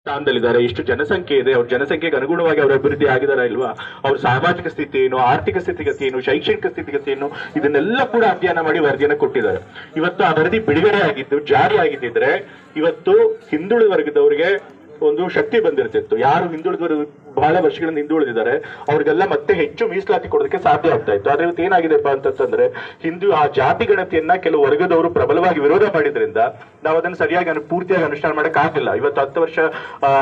ಸ್ಥಾನದಲ್ಲಿದ್ದಾರೆ, ಎಷ್ಟು ಜನಸಂಖ್ಯೆ ಇದೆ, ಅವ್ರ ಜನಸಂಖ್ಯೆಗೆ ಅನುಗುಣವಾಗಿ ಅವ್ರ ಅಭಿವೃದ್ಧಿ ಆಗಿದಾರ ಇಲ್ವಾ, ಅವ್ರ ಸಾಮಾಜಿಕ ಸ್ಥಿತಿ ಏನು, ಆರ್ಥಿಕ ಸ್ಥಿತಿಗತಿ ಏನು, ಶೈಕ್ಷಣಿಕ ಸ್ಥಿತಿಗತಿ ಏನು, ಇದನ್ನೆಲ್ಲ ಕೂಡ ಅಧ್ಯಯನ ಮಾಡಿ ವರದಿಯನ್ನು ಕೊಟ್ಟಿದ್ದಾರೆ. ಇವತ್ತು ಆ ವರದಿ ಬಿಡುಗಡೆ ಆಗಿದ್ದು ಜಾರಿ ಆಗಿದ್ದಿದ್ರೆ ಇವತ್ತು ಹಿಂದುಳಿದ ವರ್ಗದವರಿಗೆ ಒಂದು ಶಕ್ತಿ ಬಂದಿರ್ತಿತ್ತು. ಯಾರು ಹಿಂದುಳಿದವರು ಬಹಳ ವರ್ಷಗಳಿಂದ ಹಿಂದುಳಿದಿದ್ದಾರೆ ಅವ್ರಿಗೆಲ್ಲ ಮತ್ತೆ ಹೆಚ್ಚು ಮೀಸಲಾತಿ ಕೊಡೋದಕ್ಕೆ ಸಾಧ್ಯ ಆಗ್ತಾ ಇತ್ತು. ಆದ್ರೆ ಇವತ್ತು ಏನಾಗಿದೆಪ್ಪ ಅಂತಂದ್ರೆ ಆ ಜಾತಿ ಗಣತಿಯನ್ನ ಕೆಲವು ವರ್ಗದವರು ಪ್ರಬಲವಾಗಿ ವಿರೋಧ ಮಾಡಿದ್ರಿಂದ ನಾವು ಅದನ್ನು ಸರಿಯಾಗಿ ಪೂರ್ತಿಯಾಗಿ ಅನುಷ್ಠಾನ ಮಾಡಕ್ ಆಗಿಲ್ಲ. ಇವತ್ತು 10 ವರ್ಷ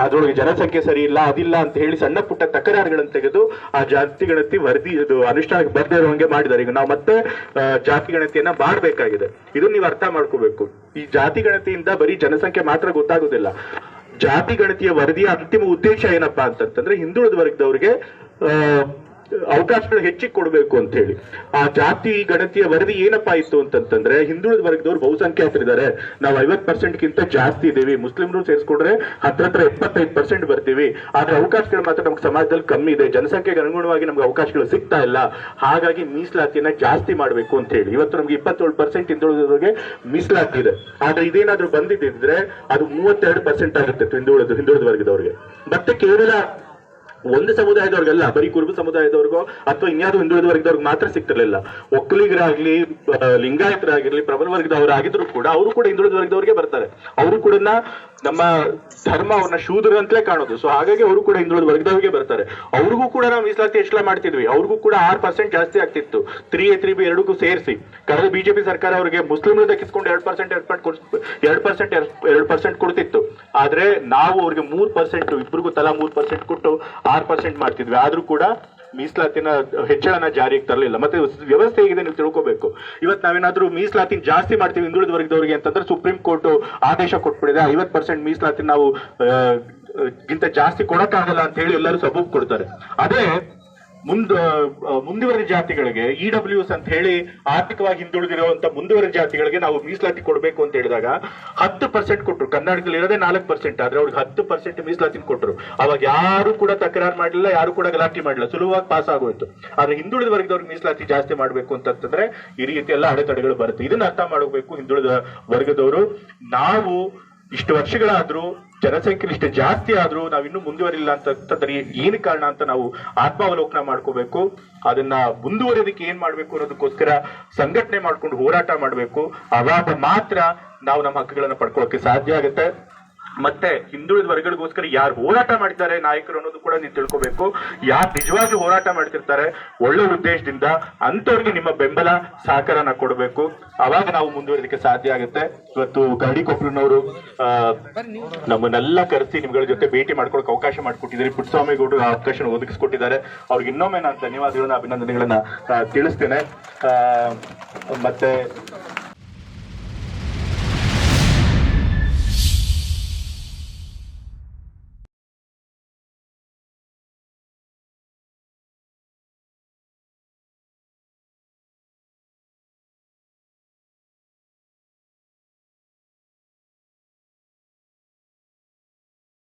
ಅದರೊಳಗೆ ಜನಸಂಖ್ಯೆ ಸರಿ ಇಲ್ಲ, ಅದಿಲ್ಲ ಅಂತ ಹೇಳಿ ಸಣ್ಣ ಪುಟ್ಟ ತಕರಾರುಗಳನ್ನು ತೆಗೆದು ಆ ಜಾತಿ ಗಣತಿ ವರದಿ ಇದು ಅನುಷ್ಠಾನಕ್ಕೆ ಬರ್ದೇ ಇರುವಂಗೆ ಮಾಡಿದ್ದಾರೆ. ಈಗ ನಾವು ಮತ್ತೆ ಜಾತಿ ಗಣತಿಯನ್ನ ಮಾಡಬೇಕಾಗಿದೆ. ಇದನ್ನ ನೀವು ಅರ್ಥ ಮಾಡ್ಕೋಬೇಕು. ಈ ಜಾತಿ ಗಣತಿಯಿಂದ ಬರೀ ಜನಸಂಖ್ಯೆ ಮಾತ್ರ ಗೊತ್ತಾಗುದಿಲ್ಲ. ಜಾತಿ ಗಣತಿಯ ವರದಿಯ ಅಂತಿಮ ಉದ್ದೇಶ ಏನಪ್ಪಾ ಅಂತಂದ್ರೆ ಹಿಂದುಳಿದ ವರ್ಗದವರಿಗೆ ಅವಕಾಶಗಳು ಹೆಚ್ಚಿಗೆ ಕೊಡಬೇಕು ಅಂತ ಹೇಳಿ. ಆ ಜಾತಿ ಗಣತಿಯ ವರದಿ ಏನಪ್ಪಾ ಇತ್ತು ಅಂತಂದ್ರೆ ಹಿಂದುಳಿದ ವರ್ಗದವ್ರು ಬಹುಸಂಖ್ಯಾತರಿದ್ದಾರೆ, ನಾವು 50%ಗಿಂತ ಜಾಸ್ತಿ ಇದ್ದೀವಿ, ಮುಸ್ಲಿಮ್ರು ಸೇರಿಸ್ಕೊಂಡ್ರೆ ಹತ್ರ 75% ಬರ್ತೀವಿ, ಆದ್ರೆ ಅವಕಾಶಗಳು ಮಾತ್ರ ನಮ್ಗೆ ಸಮಾಜದಲ್ಲಿ ಕಮ್ಮಿ ಇದೆ, ಜನಸಂಖ್ಯೆಗೆ ಅನುಗುಣವಾಗಿ ನಮ್ಗೆ ಅವಕಾಶಗಳು ಸಿಗ್ತಾ ಇಲ್ಲ, ಹಾಗಾಗಿ ಮೀಸಲಾತಿಯನ್ನ ಜಾಸ್ತಿ ಮಾಡ್ಬೇಕು ಅಂತ ಹೇಳಿ. ಇವತ್ತು ನಮ್ಗೆ 27% ಹಿಂದುಳಿದವರಿಗೆ ಮೀಸಲಾತಿ ಇದೆ. ಆದ್ರೆ ಇದೇನಾದ್ರೂ ಬಂದಿದ್ದಿದ್ರೆ ಅದು 32% ಆಗುತ್ತೆ ಹಿಂದುಳಿದ ವರ್ಗದವ್ರಿಗೆ. ಮತ್ತೆ ಕೇವಲ ಒಂದು ಸಮುದಾಯದವ್ರಿಗೆಲ್ಲ, ಬರೀ ಕುರುಬ ಸಮುದಾಯದವ್ರಿಗೋ ಅಥವಾ ಇನ್ಯಾವುದೋ ಹಿಂದುಳಿದ ವರ್ಗದವ್ರಿಗೆ ಮಾತ್ರ ಸಿಗ್ತಿರ್ಲಿಲ್ಲ. ಒಕ್ಕಲಿಗರಾಗ್ಲಿ, ಲಿಂಗಾಯತರಾಗಿರ್ಲಿ, ಪ್ರಬಲ ವರ್ಗದವರಾಗಿದ್ರು ಕೂಡ ಅವರು ಕೂಡ ಹಿಂದುಳಿದ ವರ್ಗದವ್ರಿಗೆ ಬರ್ತಾರೆ. ಅವರು ಕೂಡ ನಮ್ಮ ಧರ್ಮ ಅವ್ರನ್ನ ಶೂದ್ರ ಅಂತಲೇ ಕಾಣೋದು. ಸೊ ಹಾಗಾಗಿ ಅವರು ಕೂಡ ಹಿಂದುಳಿದ ವರ್ಗದವರಿಗೆ ಬರ್ತಾರೆ. ಅವ್ರಿಗೂ ಕೂಡ ನಾವು ಮೀಸಲಾತಿ ಹೆಚ್ಚಳ ಮಾಡ್ತಿದ್ವಿ. ಅವ್ರಿಗೂ ಕೂಡ 6% ಜಾಸ್ತಿ ಆಗ್ತಿತ್ತು 3A 3B ಎರಡಕ್ಕೂ ಸೇರಿಸಿ. ಕಳೆದ ಬಿಜೆಪಿ ಸರ್ಕಾರ ಅವರಿಗೆ ಮುಸ್ಲಿಮರು ದಕ್ಕಿಸ್ಕೊಂಡು 2% ಕೊಡ್ತಿತ್ತು. ಆದ್ರೆ ನಾವು ಅವ್ರಿಗೆ 3%, ಇಬ್ಬರಿಗೂ ತಲಾ 3% ಕೊಟ್ಟು 6% ಮಾಡ್ತಿದ್ವಿ. ಆದ್ರೂ ಕೂಡ ಮೀಸಲಾತಿನ ಹೆಚ್ಚಳನ ಜಾರಿಗೆ ತರಲಿಲ್ಲ. ಮತ್ತೆ ವ್ಯವಸ್ಥೆ ಹೇಗಿದೆ ನೀವು ತಿಳ್ಕೋಬೇಕು. ಇವತ್ತು ನಾವೇನಾದ್ರೂ ಮೀಸಲಾತಿ ಜಾಸ್ತಿ ಮಾಡ್ತೀವಿ ಹಿಂದುಳಿದ ವರ್ಗದವರಿಗೆ ಅಂತಂದ್ರೆ ಸುಪ್ರೀಂ ಕೋರ್ಟ್ ಆದೇಶ ಕೊಟ್ಬಿಡಿದೆ 50% ಮೀಸಲಾತಿ ನಾವು ಗಿಂತ ಜಾಸ್ತಿ ಕೊಡಕ್ಕಾಗಲ್ಲ ಅಂತ ಹೇಳಿ ಎಲ್ಲರೂ ಸಬೂಬ್ ಕೊಡ್ತಾರೆ. ಅದೇ ಮುಂದುವರಿದ ಜಾತಿಗಳಿಗೆ EWS ಅಂತ ಹೇಳಿ ಆರ್ಥಿಕವಾಗಿ ಹಿಂದುಳಿದಿರುವಂತ ಮುಂದುವರಿದ ಜಾತಿಗಳಿಗೆ ನಾವು ಮೀಸಲಾತಿ ಕೊಡಬೇಕು ಅಂತ ಹೇಳಿದಾಗ 10% ಕೊಟ್ಟರು. ಕರ್ನಾಟಕದಲ್ಲಿ ಇರೋದೇ 4%, ಆದ್ರೆ ಅವ್ರಿಗೆ 10% ಮೀಸಲಾತಿ ಕೊಟ್ಟರು. ಅವಾಗ ಯಾರು ಕೂಡ ತಕರಾರು ಮಾಡಲಿಲ್ಲ, ಯಾರು ಕೂಡ ಗಲಾಟೆ ಮಾಡಲಿಲ್ಲ, ಸುಲಭವಾಗಿ ಪಾಸ್ ಆಗೋಯ್ತು. ಆದ್ರೆ ಹಿಂದುಳಿದ ವರ್ಗದವ್ರಿಗೆ ಮೀಸಲಾತಿ ಜಾಸ್ತಿ ಮಾಡ್ಬೇಕು ಅಂತಂದ್ರೆ ಈ ರೀತಿ ಎಲ್ಲ ಅಡೆತಡೆಗಳು ಬರುತ್ತೆ. ಇದನ್ನ ಅರ್ಥ ಮಾಡಬೇಕು ಹಿಂದುಳಿದ ವರ್ಗದವರು. ನಾವು ಇಷ್ಟು ವರ್ಷಗಳಾದ್ರೂ ಜನಸಂಖ್ಯೆ ಇಷ್ಟು ಜಾಸ್ತಿ ಆದ್ರೂ ನಾವಿನ್ನೂ ಮುಂದುವರಿಲ್ಲ ಅಂತಂದ್ರೆ ಏನು ಕಾರಣ ಅಂತ ನಾವು ಆತ್ಮಾವಲೋಕನ ಮಾಡ್ಕೋಬೇಕು. ಅದನ್ನ ಮುಂದುವರಿಯೋದಕ್ಕೆ ಏನ್ ಮಾಡ್ಬೇಕು ಅನ್ನೋದಕ್ಕೋಸ್ಕರ ಸಂಘಟನೆ ಮಾಡ್ಕೊಂಡು ಹೋರಾಟ ಮಾಡ್ಬೇಕು. ಅವಾಗ ಮಾತ್ರ ನಾವು ನಮ್ಮ ಹಕ್ಕುಗಳನ್ನ ಪಡ್ಕೊಳ್ಳೋಕೆ ಸಾಧ್ಯ ಆಗುತ್ತೆ. ಮತ್ತೆ ಹಿಂದುಳಿದ ವರ್ಗಗಳಿಗೋಸ್ಕರ ಯಾರು ಹೋರಾಟ ಮಾಡಿದ್ದಾರೆ ನಾಯಕರು ಅನ್ನೋದು ಕೂಡ ನೀವು ತಿಳ್ಕೋಬೇಕು. ಯಾರು ನಿಜವಾಗಿ ಹೋರಾಟ ಮಾಡ್ತಿರ್ತಾರೆ ಒಳ್ಳೆ ಉದ್ದೇಶದಿಂದ ಅಂತವ್ರಿಗೆ ನಿಮ್ಮ ಬೆಂಬಲ ಸಹಕಾರನ ಕೊಡಬೇಕು. ಅವಾಗ ನಾವು ಮುಂದುವರಿದಕ್ಕೆ ಸಾಧ್ಯ ಆಗುತ್ತೆ. ಇವತ್ತು ಕರಡಿಕೊಪ್ಪಲಿನವರು ನಮ್ಮನ್ನೆಲ್ಲ ಕರೆಸಿ ನಿಮ್ಗಳ ಜೊತೆ ಭೇಟಿ ಮಾಡ್ಕೊಳಕ್ ಅವಕಾಶ ಮಾಡಿಕೊಟ್ಟಿದ್ದಾರೆ. ಪುಟ್ಟಸ್ವಾಮಿಗೌಡರು ಆ ಅವಕಾಶ ಒದಗಿಸ್ಕೊಟ್ಟಿದ್ದಾರೆ. ಅವ್ರಿಗೆ ಇನ್ನೊಮ್ಮೆ ನಾನು ಧನ್ಯವಾದಗಳನ್ನ ಅಭಿನಂದನೆಗಳನ್ನ ತಿಳಿಸ್ತೇನೆ. ಮತ್ತೆ